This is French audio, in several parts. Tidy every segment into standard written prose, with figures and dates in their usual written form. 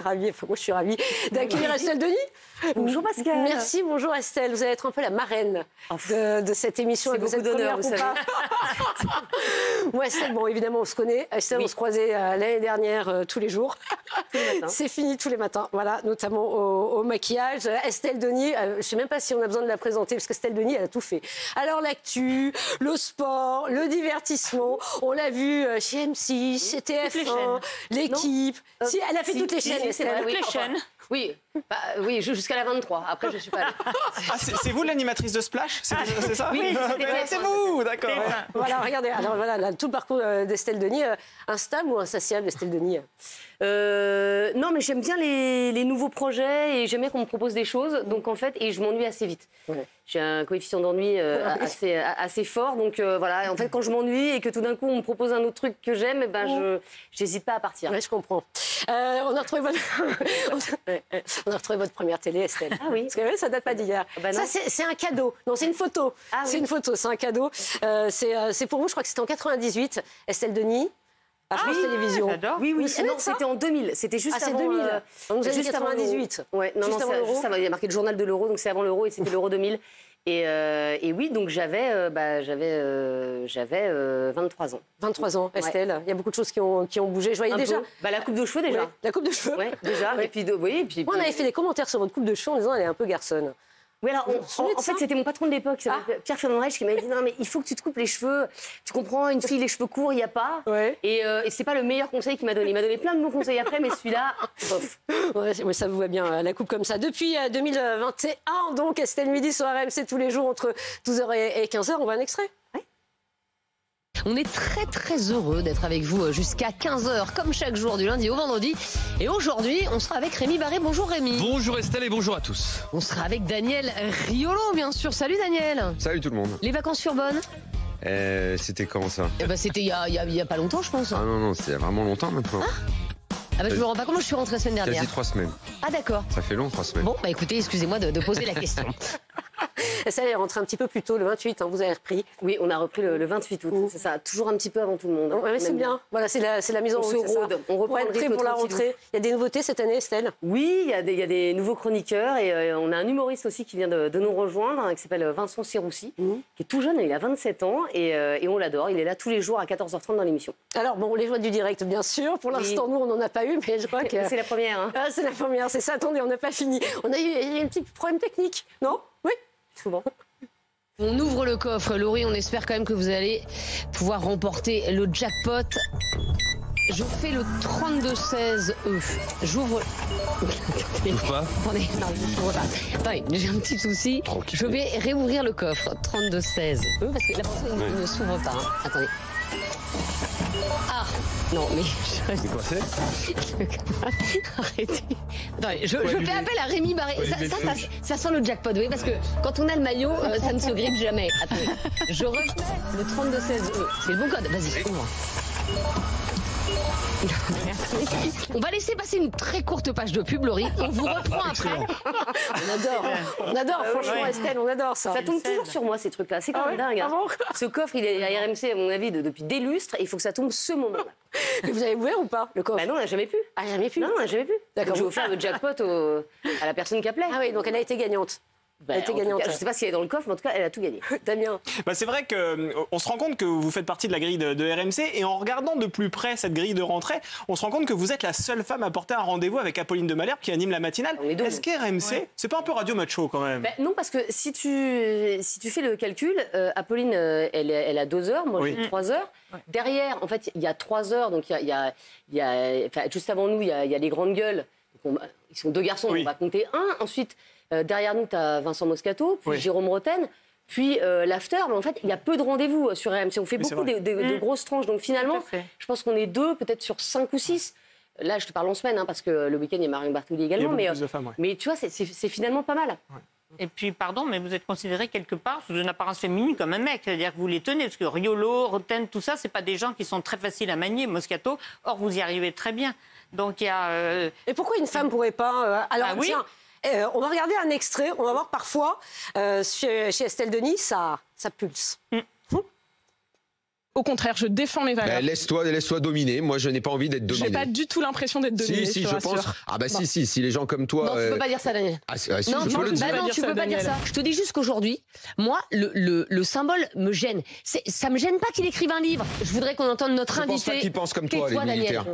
ravie, enfin, moi je suis ravie d'accueillir Estelle Denis. Bonjour Pascal. Merci, bonjour Estelle. Vous allez être un peu la marraine de cette émission. C'est beaucoup d'honneur, vous savez. Moi, Estelle, bon, évidemment, on se connaît. Estelle, on se croisait l'année dernière tous les jours. C'est fini tous les matins, voilà, notamment au maquillage. Estelle Denis, je ne sais même pas si on a besoin de la présenter, parce qu'Estelle Denis, elle a tout fait. Alors, l'actu, le sport, le divertissement, on l'a vu chez M6, chez TF1, l'équipe. Si, elle a fait toutes les chaînes, Estelle. Toutes les chaînes. Oui, oui, jusqu'à la 23. Après, je suis pas allée. Ah, c'est vous l'animatrice de Splash? C'est ça? Oui, c'est vous, d'accord. Voilà, regardez, alors voilà, là, tout le parcours d'Estelle Denis. Instable ou insatiable, Estelle Denis? Non, mais j'aime bien les nouveaux projets et j'aime bien qu'on me propose des choses. Donc, en fait, et je m'ennuie assez vite. Ouais. J'ai un coefficient d'ennui assez fort. Donc, voilà, en fait, quand je m'ennuie et que tout d'un coup, on me propose un autre truc que j'aime, eh ben, je n'hésite pas à partir. Oui, je comprends. On a retrouvé votre première télé, Estelle. Ah oui. Parce que oui, ça date pas d'hier. Bah ça, c'est un cadeau. Non, c'est une photo. Ah, c'est une photo, c'est un cadeau. C'est pour vous, je crois que c'était en 98. Estelle Denis. À France Télévisions. Oui, non, c'était en 2000. C'était juste avant. 2000. On nous a dit juste 98. Ouais, non, juste non, avant l'euro. Ça il y a marqué le journal de l'euro, donc c'est avant l'euro et c'était l'euro 2000. Et oui, donc j'avais 23 ans. 23 ans, Estelle. Ouais. Il y a beaucoup de choses qui ont bougé. Je voyais déjà. La coupe de cheveux déjà. Ouais, la coupe de cheveux. Ouais, déjà. Et puis, puis moi, on avait fait des commentaires sur votre coupe de cheveux en disant elle est un peu garçonne. Oui, alors, en fait, c'était mon patron de l'époque, Pierre Fernand Reich, qui m'avait dit non, mais il faut que tu te coupes les cheveux. Tu comprends, une fille, les cheveux courts, il n'y a pas. Ouais. Et c'est pas le meilleur conseil qu'il m'a donné. Il m'a donné plein de bons conseils après, mais celui-là, bof. Ouais, ça vous va bien, la coupe comme ça. Depuis 2021, donc, Estelle Midi sur RMC tous les jours entre 12h et 15h. On voit un extrait. On est très très heureux d'être avec vous jusqu'à 15h, comme chaque jour du lundi au vendredi. Et aujourd'hui, on sera avec Rémi Barré. Bonjour Rémi. Bonjour Estelle et bonjour à tous. On sera avec Daniel Riolo, bien sûr. Salut Daniel. Salut tout le monde. Les vacances furent bonnes? C'était quand ça? C'était il y a pas longtemps, je pense. Ah non, c'était vraiment longtemps maintenant. Je me rends pas compte, je suis rentrée la semaine dernière. Quasi 3 semaines. Ah d'accord. Ça fait long, 3 semaines. Bon, écoutez, excusez-moi de poser la question. Ça est rentrée un petit peu plus tôt, le 28, vous avez repris. Oui, on a repris le 28 août, c'est ça, toujours un petit peu avant tout le monde. Oui, c'est bien. Voilà, c'est la mise en route. On se rôde, on reprend le rythme pour la rentrée. Il y a des nouveautés cette année, Estelle? Oui, il y a des nouveaux chroniqueurs et on a un humoriste aussi qui vient de nous rejoindre, qui s'appelle Vincent Siroussi, qui est tout jeune, il a 27 ans et on l'adore. Il est là tous les jours à 14h30 dans l'émission. Alors, bon, les joies du direct, bien sûr. Pour l'instant, nous, on n'en a pas eu, mais je crois que... C'est la première. Hein. Ah, c'est la première, c'est ça. Attendez, on n'a pas fini. Il y a un petit problème technique, non? Oui, souvent. On ouvre le coffre, Laurie, on espère quand même que vous allez pouvoir remporter le jackpot. Je fais le 32-16 E. J'ouvre... T'ouvres pas? Attendez, non, je n'ouvre pas. Attendez, j'ai un petit souci. Tranquille. Je vais réouvrir le coffre. 32-16 E, parce que la porte ne s'ouvre pas. Hein. Attendez. Ah non, mais... C'est quoi c'est? Arrêtez. Attendez, je fais appel à Rémi Barré. Ça sent le jackpot, oui, parce que quand on a le maillot, ça ne se grippe jamais. Attendez, je refais le 32-16E. C'est le bon code, vas-y, ouvre. On va laisser passer une très courte page de pub, Laurie. On vous reprend après. On adore, franchement, Estelle, on adore ça. Ça tombe toujours sur moi, ces trucs-là. C'est quand même dingue. Hein. Ce coffre, il est à RMC, à mon avis, depuis des lustres, et il faut que ça tombe ce moment-là. Mais vous avez ouvert ou pas, le coffre? Bah non, on n'a jamais pu. Ah, jamais pu? Non, on n'a jamais pu. D'accord. J'ai offert le jackpot à la personne qui appelait. Ah oui, donc elle a été gagnante. Elle était gagnante. Je ne sais pas si elle est dans le coffre, mais en tout cas, elle a tout gagné. Damien. C'est vrai qu'on se rend compte que vous faites partie de la grille de RMC et en regardant de plus près cette grille de rentrée, on se rend compte que vous êtes la seule femme à porter un rendez-vous avec Apolline de Malherbe qui anime la matinale. Est-ce qu'RMC, c'est pas un peu radio macho quand même? Non, parce que si tu fais le calcul, Apolline, elle a 2 heures, moi j'ai 3 heures. Ouais. Derrière, en fait, il y a 3 heures, donc juste avant nous, il y a les grandes gueules. Donc ils sont 2 garçons, on va compter un. Ensuite, derrière nous, tu as Vincent Moscato, puis Jérôme Roten, puis l'after. Mais en fait, il y a peu de rendez-vous sur RMC. On fait beaucoup de grosses tranches. Donc finalement, je pense qu'on est 2, peut-être sur 5 ou 6. Là, je te parle en semaine, parce que le week-end, il y a Marion Bartoli également. Mais tu vois, c'est finalement pas mal. Ouais. Et puis, pardon, mais vous êtes considéré quelque part sous une apparence féminine comme un mec. C'est-à-dire que vous les tenez, parce que Riolo, Roten, tout ça, c'est pas des gens qui sont très faciles à manier, Moscato. Or, vous y arrivez très bien. Donc, il y a... Et pourquoi une femme pourrait pas... Alors, tiens, on va regarder un extrait. On va voir parfois, chez Estelle Denis, ça pulse. Au contraire, je défends mes valeurs. Laisse-toi dominer. Moi, je n'ai pas envie d'être dominé. J'ai pas du tout l'impression d'être dominé. Si, je pense. Ah bah si, les gens comme toi. Non, tu peux pas dire ça, Daniel. Si, non, je peux le dire. tu peux pas dire ça. Je te dis juste qu'aujourd'hui, moi, le symbole me gêne. Ça me gêne pas qu'il écrive un livre. Je voudrais qu'on entende notre invité. Je pense pas qu'ils pensent comme toi, les militaires.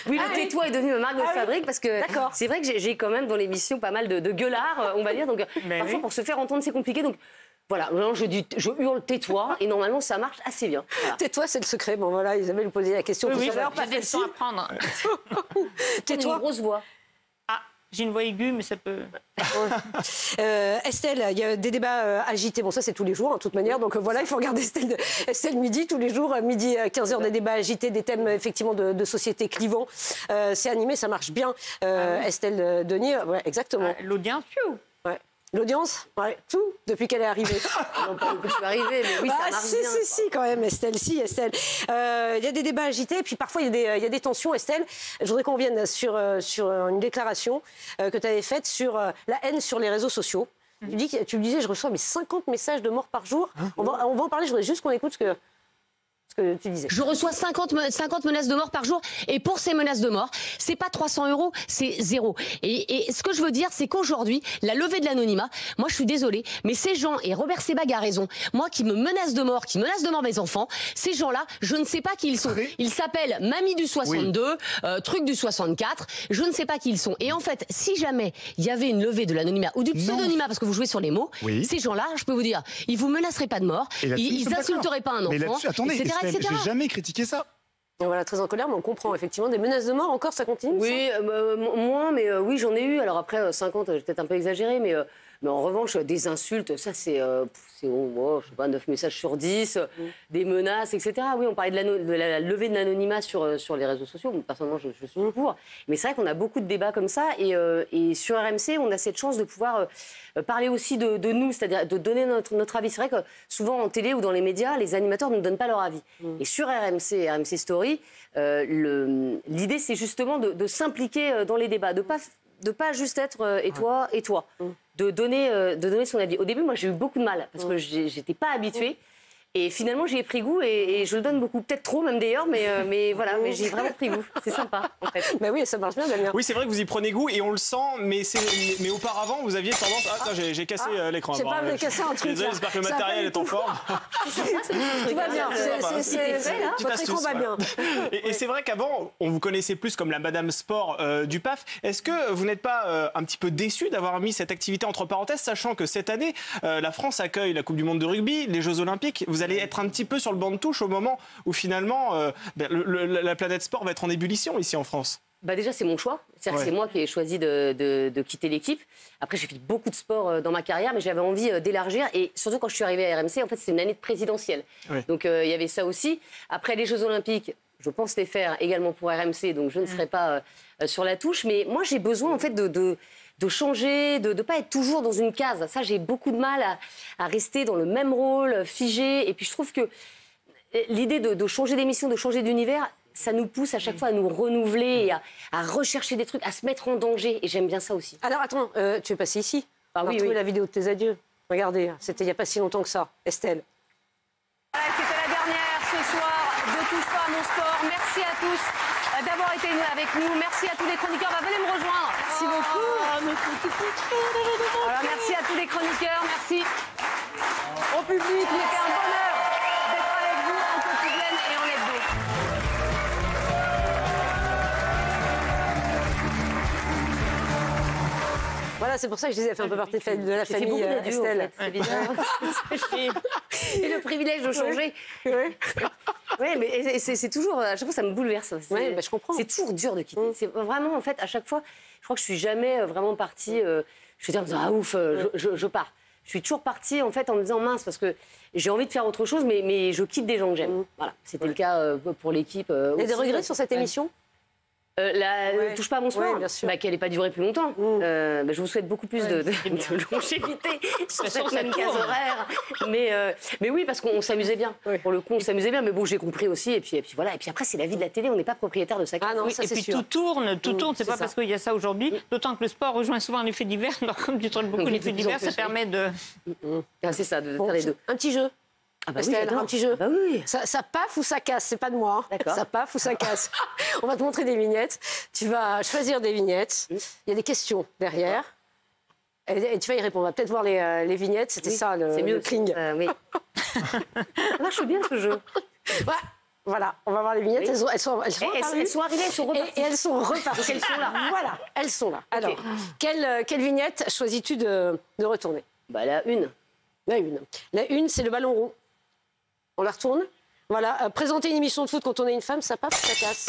Oui, le tais-toi est devenu ma marque de fabrique parce que c'est vrai que j'ai quand même dans l'émission pas mal de gueulards, on va dire. Donc parfois, pour se faire entendre, c'est compliqué. Donc voilà, je hurle tais-toi et normalement ça marche assez bien. Voilà. Tais-toi, c'est le secret. Bon voilà, Isabelle vous posait la question tout à l'heure. Pas des leçons à prendre. Tais-toi. Une grosse voix. Ah, j'ai une voix aiguë, mais ça peut. Estelle, il y a des débats agités. Bon, ça c'est tous les jours, de toute manière. Donc voilà, il faut regarder Estelle midi, tous les jours, midi 15h, des débats agités, des thèmes effectivement de société clivants. C'est animé, ça marche bien. Estelle Denis, ouais, exactement. L'audience, ouais. L'audience, ouais, tout, depuis qu'elle est arrivée. Non, pas depuis que je suis arrivée, mais oui, ça marche bien. Si, quand même, Estelle. Il y a des débats agités, et puis parfois, il y a des tensions. Estelle, je voudrais qu'on revienne sur une déclaration que tu avais faite sur la haine sur les réseaux sociaux. Tu me disais, je reçois 50 messages de mort par jour. On va en parler, je voudrais juste qu'on écoute ce que tu disais. Je reçois 50 menaces de mort par jour et pour ces menaces de mort, c'est pas 300 €, c'est 0. Et ce que je veux dire, c'est qu'aujourd'hui, la levée de l'anonymat, moi je suis désolée, mais ces gens, et Robert Sebag a raison, moi qui me menace de mort, qui menace de mort mes enfants, ces gens-là, je ne sais pas qui ils sont. Ils s'appellent Mamie du 62, truc du 64, je ne sais pas qui ils sont. Et en fait, si jamais il y avait une levée de l'anonymat ou du pseudonymat, parce que vous jouez sur les mots, ces gens-là, je peux vous dire, ils vous menaceraient pas de mort, ils insulteraient pas un enfant, etc. J'ai jamais critiqué ça. Donc voilà, très en colère, mais on comprend effectivement des menaces de mort. Encore, ça continue? Oui, moins, mais oui, j'en ai eu. Alors après, 50, j'ai peut-être un peu exagéré, mais en revanche, des insultes, ça c'est, je sais pas, 9 messages sur 10, des menaces, etc. Oui, on parlait de la levée de l'anonymat sur les réseaux sociaux. Personnellement, je suis pour. Mais c'est vrai qu'on a beaucoup de débats comme ça. Et sur RMC, on a cette chance de pouvoir parler aussi de nous, c'est-à-dire de donner notre avis. C'est vrai que souvent en télé ou dans les médias, les animateurs ne donnent pas leur avis. Et sur RMC Story, l'idée c'est justement de s'impliquer dans les débats, de pas juste être et toi, de donner son avis. Au début, moi j'ai eu beaucoup de mal parce que j'étais pas habituée. Et finalement, j'y ai pris goût et je le donne beaucoup, peut-être trop même d'ailleurs, mais voilà, mais j'ai vraiment pris goût. C'est sympa, en fait. Bah oui, ça marche bien, Damien. Oui, c'est vrai que vous y prenez goût et on le sent, mais auparavant, vous aviez tendance. Ah, j'ai cassé l'écran. J'ai pas cassé un truc. Désolé, j'espère que le matériel est en forme. Tout va bien. Votre écran va bien. Et c'est vrai qu'avant, on vous connaissait plus comme la Madame Sport du PAF. Est-ce que vous n'êtes pas un petit peu déçu d'avoir mis cette activité entre parenthèses, sachant que cette année, la France accueille la Coupe du Monde de rugby, les Jeux Olympiques. Vous allez être un petit peu sur le banc de touche au moment où finalement la planète sport va être en ébullition ici en France. Bah déjà, c'est mon choix. C'est moi qui ai choisi de quitter l'équipe. Après, j'ai fait beaucoup de sport dans ma carrière, mais j'avais envie d'élargir. Et surtout, quand je suis arrivée à RMC, en fait, c'est une année de présidentielle. Oui. Donc, il y avait ça aussi. Après, les Jeux Olympiques, je pense les faire également pour RMC, donc je ne serai pas sur la touche. Mais moi, j'ai besoin, en fait, de changer, de ne pas être toujours dans une case. Ça, j'ai beaucoup de mal à rester dans le même rôle, figé. Et puis, je trouve que l'idée de changer d'émission, de changer d'univers, ça nous pousse à chaque fois à nous renouveler, et à rechercher des trucs, à se mettre en danger. Et j'aime bien ça aussi. Alors, attends, tu es passée ici. On a retrouvé la vidéo de tes adieux. Regardez, c'était il n'y a pas si longtemps que ça. Estelle. Voilà, c'était la dernière ce soir de Touche pas à mon sport. Merci à tous d'avoir été avec nous. Merci à tous les chroniqueurs. Venez me rejoindre. Merci beaucoup. Alors, merci à tous les chroniqueurs. Merci au public. C'était un bonheur d'être avec vous en quotidienne et en hebdo. Voilà, c'est pour ça que je disais, elle fait un peu partie de la famille Estelle. En fait, et le privilège de changer. Oui, mais c'est toujours, à chaque fois, ça me bouleverse. Oui, je comprends. C'est toujours dur de quitter. C'est vraiment, en fait, à chaque fois, je crois que je suis jamais vraiment partie. Je suis en me disant, ah ouf, je pars. Je suis toujours partie, en fait, en me disant, mince, parce que j'ai envie de faire autre chose, mais je quitte des gens que j'aime. Voilà, c'était le cas pour l'équipe. Il y a des regrets sur cette émission? Touche pas à mon sport, qu'elle n'ait pas duré plus longtemps. Je vous souhaite beaucoup plus de longévité sur cette même case horaire. Mais oui, parce qu'on s'amusait bien. Pour le coup, on s'amusait bien. Mais bon, j'ai compris aussi. Et puis voilà. Et puis après, c'est la vie de la télé. On n'est pas propriétaire de sa case. Ah non, ça, et puis sûr. tout tourne. C'est pas parce qu'il y a ça aujourd'hui. D'autant que le sport rejoint souvent un effet divers. Donc, comme tu trouves beaucoup d'effets divers, ça permet de. C'est ça, de faire les deux. Un petit jeu. Ah bah Estelle, oui, un petit jeu. Ah bah oui. Ça paf ou ça casse, c'est pas de moi. D'accord. Ça paf ou ça casse. On va te montrer des vignettes. Tu vas choisir des vignettes. Il y a des questions derrière. Et tu vas y répondre. On va peut-être voir les vignettes. C'était ça le, c'est mieux, le cling. Oui. Ça marche bien ce jeu. Ouais. Voilà, on va voir les vignettes. Oui. Elles sont apparues. Elles sont arrivées, elles sont reparties. Et elles sont reparties. Donc elles sont là. Voilà, elles sont là. Alors, quelle vignette choisis-tu de retourner? Bah la une. La une. La une, c'est le ballon rond. On la retourne. Voilà, présenter une émission de foot quand on est une femme, ça passe, ça casse.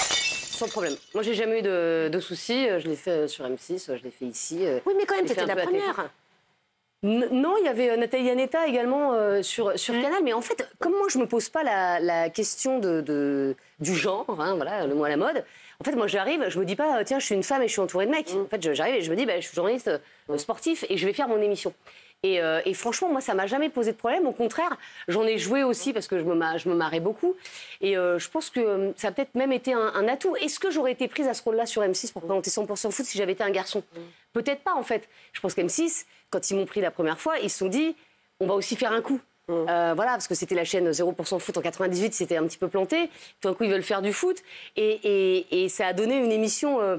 Sans problème. Moi, j'ai jamais eu de soucis. Je l'ai fait sur M6, je l'ai fait ici. Oui, mais quand même, t'étais la première. Non, il y avait Nathalie Yanetta également sur Canal. Mais en fait, comme moi, je me pose pas la question du genre, hein, voilà, le mot à la mode. En fait, moi, j'arrive, je me dis pas, tiens, je suis une femme et je suis entourée de mecs. En fait, j'arrive et je me dis, je suis journaliste sportif et je vais faire mon émission. Et franchement, moi, ça m'a jamais posé de problème. Au contraire, j'en ai joué aussi parce que je me marrais beaucoup. Et je pense que ça a peut-être même été un atout. Est-ce que j'aurais été prise à ce rôle-là sur M6 pour présenter 100% foot si j'avais été un garçon? Peut-être pas, en fait. Je pense qu'M6, quand ils m'ont pris la première fois, ils se sont dit, on va aussi faire un coup. Voilà, parce que c'était la chaîne 0% foot en 98, c'était un petit peu planté. Tout d'un coup, ils veulent faire du foot. Et ça a donné une émission...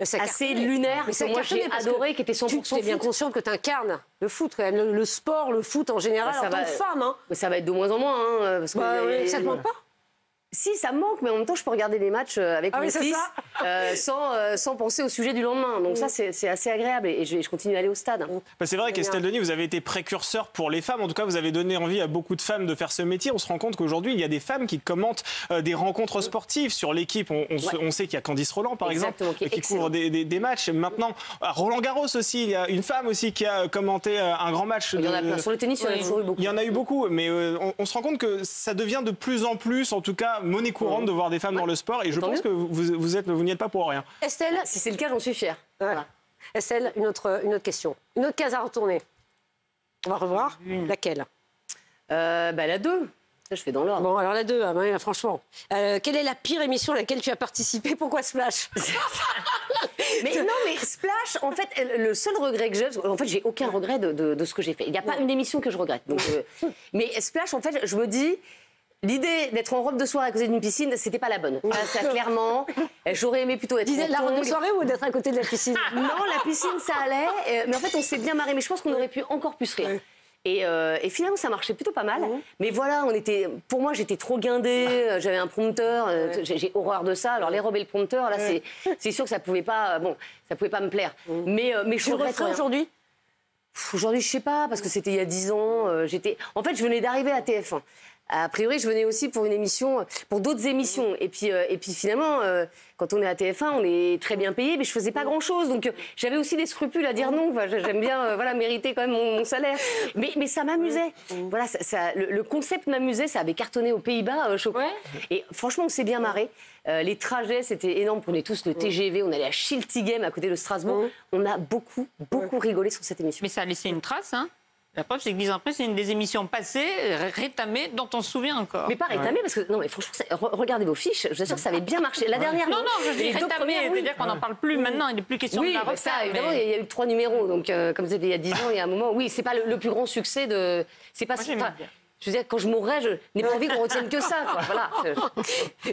assez lunaire, que moi j'ai adoré, qui était 100% foot. Tu es bien consciente que tu incarnes le foot, quand même, le sport, le foot en général, en tant que femme. Hein. Ça va être de moins en moins. Hein, parce que ça te manque pas? Si, ça me manque, mais en même temps, je peux regarder les matchs avec mon fils sans penser au sujet du lendemain. Donc ça, c'est assez agréable et je continue à aller au stade. C'est vrai qu'Estelle Denis, vous avez été précurseur pour les femmes. En tout cas, vous avez donné envie à beaucoup de femmes de faire ce métier. On se rend compte qu'aujourd'hui, il y a des femmes qui commentent des rencontres sportives sur l'équipe. On sait qu'il y a Candice Roland, par exemple, qui couvre des matchs. Maintenant, à Roland Garros aussi, il y a une femme aussi qui a commenté un grand match. Il y en a plein. Sur le tennis, il y en a toujours eu beaucoup. Il y en a eu beaucoup, mais on se rend compte que ça devient de plus en plus, en tout cas, monnaie courante de voir des femmes dans le sport. Et je pense que vous n'y êtes pas pour rien. Estelle, si c'est le cas, j'en suis fière. Voilà. Estelle, une autre question. Une autre case à retourner. On va revoir. Laquelle? La 2. Ça, je fais dans l'ordre. Bon, alors la 2, franchement. Quelle est la pire émission à laquelle tu as participé? Pourquoi Splash? Mais Splash, en fait, le seul regret que j'ai, en fait, j'ai aucun regret de ce que j'ai fait. Il n'y a pas une émission que je regrette. Donc, mais Splash, en fait, je me dis... L'idée d'être en robe de soirée à côté d'une piscine, c'était pas la bonne. Ça, clairement, j'aurais aimé plutôt être en la robe de soirée ou d'être à côté de la piscine? Non, la piscine, ça allait. Mais en fait, on s'est bien marré. Mais je pense qu'on aurait pu encore plus rire. Et finalement, ça marchait plutôt pas mal. Mais voilà, pour moi, j'étais trop guindée. J'avais un prompteur. J'ai horreur de ça. Alors, les robes et le prompteur, là, c'est sûr que ça pouvait pas me plaire. Mais je regretterais aujourd'hui. Aujourd'hui, je sais pas, parce que c'était il y a 10 ans. En fait, je venais d'arriver à TF1. A priori, je venais aussi pour une émission, pour d'autres émissions. Et puis finalement, quand on est à TF1, on est très bien payé, mais je faisais pas grand-chose. Donc j'avais aussi des scrupules à dire non. Enfin, j'aime bien mériter quand même mon salaire. Mais ça m'amusait. Voilà, le concept m'amusait. Ça avait cartonné aux Pays-Bas, choquant. Et franchement, on s'est bien marré. Les trajets, c'était énorme. On prenait tous le TGV. On allait à Schiltighem, à côté de Strasbourg. On a beaucoup rigolé sur cette émission. Mais ça a laissé une trace, hein? La preuve, c'est que 10 ans après, c'est une des émissions passées, rétamées, dont on se souvient encore. Mais pas rétamées, parce que, non, mais franchement, regardez vos fiches, je vous assure que ça avait bien marché. La dernière, non, je dis rétamées, c'est-à-dire qu'on n'en parle plus maintenant, il n'est plus question de la refaire. Ça, évidemment, il y a eu 3 numéros, donc comme c'était il y a 10 ans, il y a un moment, oui, c'est pas le plus grand succès de... C'est pas... Je veux dire, quand je mourrai, je n'ai pas envie qu'on retienne que ça, quoi. Voilà.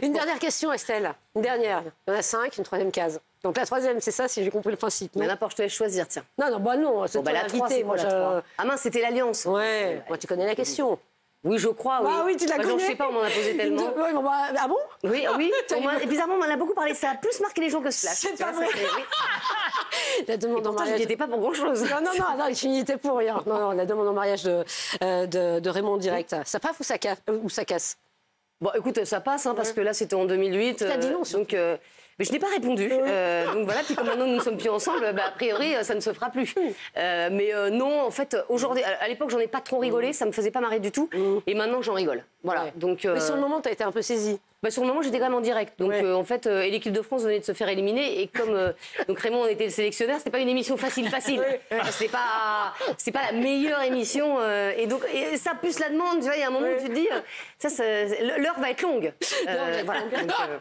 Une dernière question, Estelle. Une dernière. Il y en a 5, une troisième case. Donc la troisième, c'est ça, si j'ai compris le principe. Mais n'importe, je te laisse choisir, tiens. Non, c'est toi l'invité. Ah mince, c'était l'Alliance. Ouais, moi tu connais la question. Oui, je crois, oui. Ah oui, tu la connais. Je sais pas, on m'en a posé tellement. Ah bon? Oui. Bizarrement, on m'en a beaucoup parlé. Ça a plus marqué les gens que Splash. C'est pas vrai. La demande en mariage. Je n'y étais pas pour grand-chose. Non, je n'y étais pour rien. Non, la demande en mariage de Raymond Direct. Ça passe ou ça casse? Bon, écoute, ça passe, hein, parce que là, c'était en 2008. T'as dit non, donc, mais je n'ai pas répondu. Donc voilà, puis comme maintenant nous ne sommes plus ensemble, a priori, ça ne se fera plus. Mais non, en fait, aujourd'hui, à l'époque, j'en ai pas trop rigolé, ça me faisait pas marrer du tout. Et maintenant, j'en rigole. Voilà. Ouais. Donc, mais sur le moment, tu as été un peu saisie. Sur le moment, j'étais quand même en direct. Donc, en fait, et l'équipe de France venait de se faire éliminer. Et comme donc Raymond était le sélectionneur, c'était pas une émission facile. C'est pas la meilleure émission. Et donc, ça plus la demande, tu vois, il y a un moment où tu te dis, l'heure va être longue. Voilà.